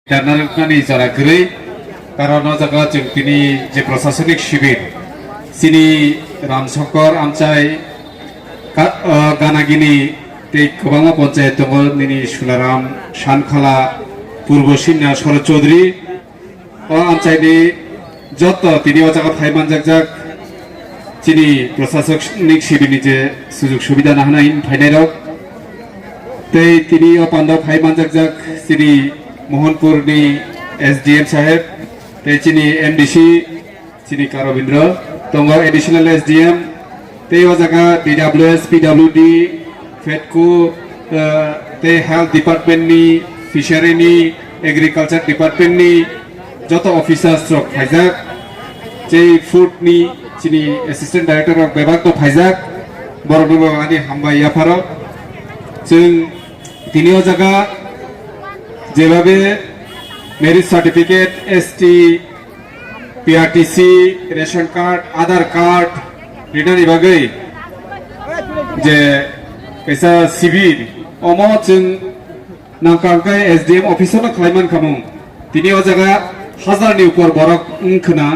Narukani Jarakri, Karanazaka Chintini, the Prosasonic Shibir, Sini Ramsokor, Amchai, Ganagini, the Kubanga Ponche, Tongo, Nini Shularam, Shankala, Purboshina, Shora Chodri, Amchai, Jota, Tinioja, Haiman Jacak, Chini, Prosasonic Shibini, Suzuki Shubidana in Painero, They Tini upon the Haiman Jacak, Siri. Mohanpur नी SDM साहेब ते चिनी MDC चिनी कारविंद्र तंगो additional SDM ते वजगा डीडब्ल्यूएस PWD फेडको ते health department नी fishery नी agriculture department नी जतो officers stroke फाइजाक जे food नी चिनी assistant director of विभाग तो फाइजाक बरदुलो आनी हामबाय याफारो जों तिनि वजगा যেভাবে merit certificate ST PRTC ration card Aadhaar card return বাগै যে পেশা সিভিল অমচং নামকারকাय এসডিএম অফিসার খাইমান খামুং তিনি ও জায়গা হাজারনি উপর বরক খনা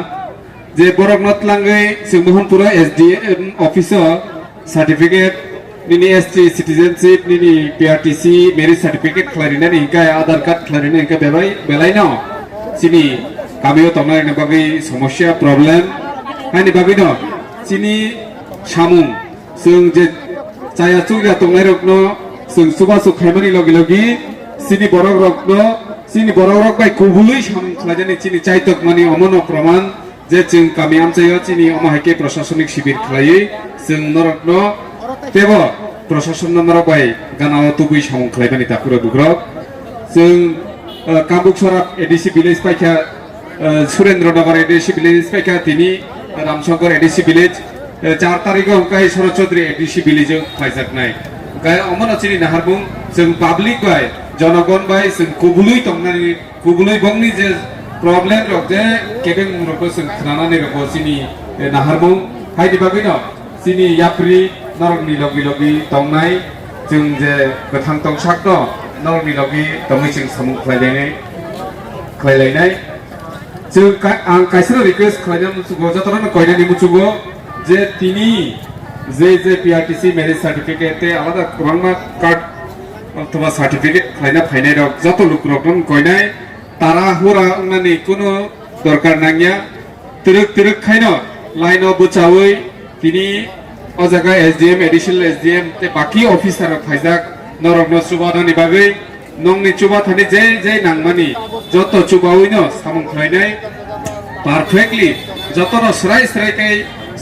যে বরক নতলাঙ্গै जों Mohanpur SDM officer certificate Nini ST citizenship, Nini PRTC, merit certificate, Clarina, Inca, other cut, Clarina, Inca, Belaino, Sini, Cameo Tona, and Babi, Somosha, problem, and Babino, Sini, Shamun, Sung Chayatuga, Tomerokno, Sung Subasu, Kamani Logilogi, Sini Borokno, Sini Borok by Kubulish, Kladani, Chini Chaitok money, Omono Proman, Jetching, Kamiam Sayotini, Omahake, Prosasonic Shibir Clay, Sung Norokno. Tebo प्रशासन number बाय गानाव तुबुई सामं खालायबानि दाखुरा दुग्रब जों कामबुक सराब एडिसि विलेज पाइखा सुरेन्द्रनगर एडिसि विलेज पाइखा तिनि रामशंकर एडिसि विलेज 4 तारिखआव गाय शरद चौधरी एडिसि विलेज फाइजाकनाय गाय अमनचिनि नाहारबुं जों पाब्लिक बाय जनगण बाय जों कुबुलुइ तंनानि कुबुलुइ बंगनि जे प्रब्लेम रक जे केबें मुरबो जों खानानै रको सिनि नाहारबुं हायदि बागैनो सिनि याप्रि नरकनि लगी तंनाय जों जे गोथां तंसाक दं नरकनि लगी तंङै जों सामु खालायलायनाय जों आं कायसेनो रिक्वेस्ट खालायनो मुचुगो जतरानो कयनानि मुचुगो जे तिनि जे पीआरटीसी मेरिट सार्टिफिकेट ते आलादा गोबां कार्ड अथवा सार्टिफिकेट खालायना फायनाय रक जत लुक रकन कयनाय तारा हुरा अंनानि कुनु दरकार नांगिया तिरक खायनो लाइनआव बुचावै तिनि O jaga SDM, additional SDM, te baki officer फाइजाक नरकनो सुबादानि बागै नंनि चुबा थानि जे नांमानि जतो चुबावैनो सामं खालायनाय पारफेक्टली जतनो स्राय kai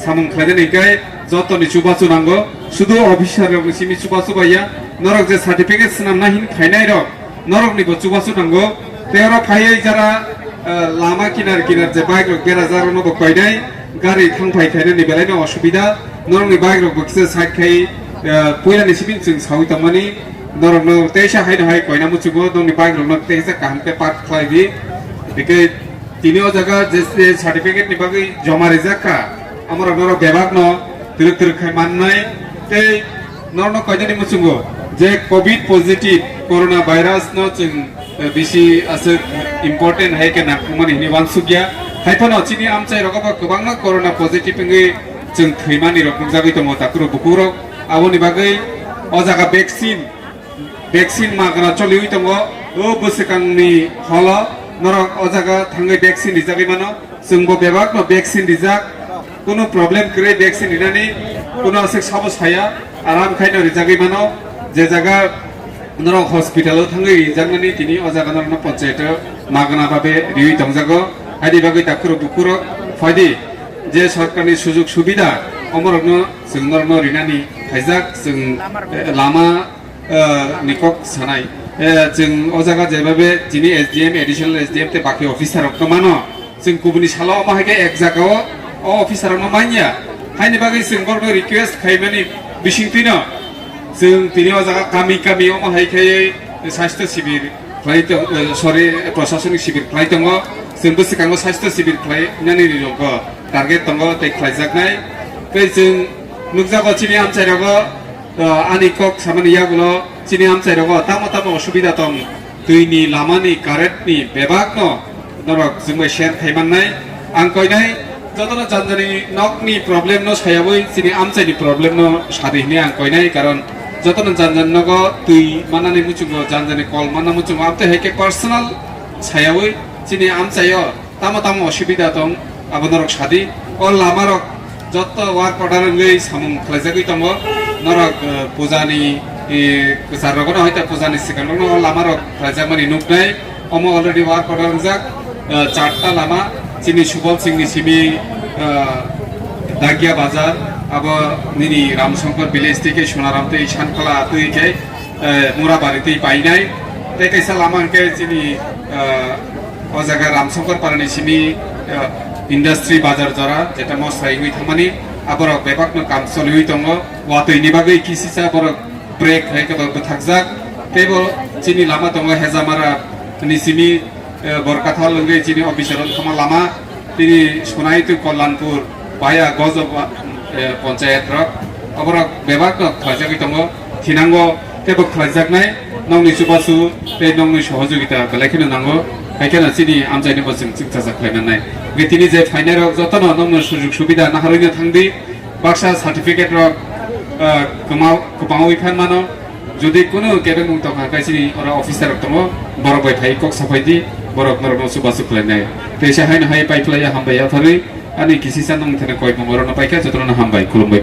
सामं खालायनायखाय जतोनि चुबाचु नांगौ शुधु अफिसार सिमि चुबाचु बाया नरक जे सार्टिफिकेट नामना हिन फायनाय रक नरकनिबो चुबाचु नांगौ तेरो फायै जारा लामा किनार जे बाइक बेरा जारनो बकयनाय गारि थांफाय थायनायनि बेलायनो असुबिदा नरकनि बाइक रक बक्से साइड खाय पयलानि सिबिन जों सावै तमानि नरकनो तेसा हायनो हाय कयना मुचुगो नरकनि बाइक रक तेसा कामते पार्क खालायदि बेके तिनिओ जागा जे सार्टिफिकेट नि बागै जमा रेजाका आमर नरक बेबाग न तिरक खाय माननाय ते नरनो कयनानि मुचुगो जे कोविड पॉजिटिव कोरोना भाइरास न जों बिसि आसे इम्पोर्टेन्ट हाय के नाखुमानि नि वानसुगिया हायफानो चिनि आमचाय रकबा गोबां कोरोना पॉजिटिव नगै जों थैमानि रकम जागै दङ ताकुरो बुकुरो आबोनि बागै अ जागा भेक्सिन मागना चलियै दङ ओ बोसोकांनि हल नरक अ जागा थाङै भेक्सिन दिजागै मानो जोंबो बेबाग न भेक्सिन दिजाक कुनु प्रब्लेम करे भेक्सिन दिनानि कुनु आसे साबो साया आराम खायनो रिजागै मानो जे जागा नरक हस्पिटालाव थाङै रिजागनानि तिनि अ जागा नरक पन्चायत मागना बाबे रियै दंजागो आदि बागै ताकुरो बुकुरो फायदि जे सरकारनि सुजुग सुबिदा अमरनो जों नरनो रिनानि फाइजाक जों लामा निकक सानाय जों अ जागा जेबाबे जिनि एसडीएम एडिशनल एसडीएम ते बाकी अफिसार मानो जों गुबुननि सालाव माहागे एक जागाव अ अफिसारनो मानिया हायनि बागै जों बरनो रिक्वेस्ट खायमानि बिसिंतिनो जों तिनि अ जागा गामि अ माहायखायै स्वास्थ्य शिबिर फ्लाइट सरि प्रशासनिक शिबिर फ्लाइट दङ जों बोसोरखांनो स्वास्थ्य शिबिर खालायनानै दङ टार्गेट दङ ते खालायजानाय बे जों नुजागो चिनि आमचायरागो आनि कक सामानि यागुलो चिनि आमचायरागो तामो असुबिदा दं दैनि लामानि कारेन्टनि बेबागनो नरक जोंबो शेयर खालामनाय आं कयनाय যতন জানজানি নকনি প্রবলেম ন সায়াবই চিনি আমচাইনি প্রবলেম ন সাদিহনি আং কয়নাই কারণ যতন জানজান নগ তুই মানানি মুচুগো জানজানি কল মানা মুচুগো আমতে হেকে পার্সোনাল সায়াবই চিনি আমচাইও তামা তামা অসুবিধা দं আবো নরক সাদি অল লামারক যত ওয়ার্ক অর্ডার গই সামুং খাইজাগই দङ নরক পূজানি জারগনা হয়তা পূজানি সিকান ন লামারক খাইজামানি নুকনাই অমো অলরেডি ওয়ার্ক অর্ডার যাক চারটা লামা চিনি সুবল সিংনি সিমি দাগিয়া বাজার আবো নিনি রামশঙ্কর ভিলেজ থেকে সোনারামতে শানখলা তুইকে মুরাবাড়িতে পাইনাই তাই কাইসা লামাকে চিনি ও জায়গা রামশঙ্কর পারানি সিমি ইন্ডাস্ট্রি বাজার জরা যেটা মশাই থামানি আবার বেবাকনো কাম চলিউই দङ ওয়াতইনি বাগै কিসিসা বড় ব্রেক হয়কে থাকজাক তেবো চিনি লামা দङ হেজামারা নিসিমি বরকাথা লঙ্গে চিনি অফিসারন খামা লামা তিনি সোনাইতু কল্যাণপুর বায়া গজ পঞ্চায়েত রক অবরক বেবাক খাইজাগই দङ থিনাঙ্গ তেবো খাইজাগনাই নংনি সুবাসু তে নংনি সহযোগিতা বেলাইখিনো নাঙ্গো খাইখানা চিনি আমজাইनि বসing চিন্তা जाख्लायनाय बेतिनि जे फाइनाल रक जतन नंनो सुजुग सुबिदा नाहारैनो थांदि बाक्सा सार्टिफिकेट रक कमावै फानमानो যদি কোনো কেবে মুং তং হাকাইছিনি ওরা officer দङ Borok by Thai cock সাফাইদি বরক নরম সুবাসু খলাইনাय তেসা হাইন হাই পাইफ्लाया हामबाय आफारि आनि किसिसा नंथेने कय मरनो पाइका जतन हामबाय खुलुमबाय।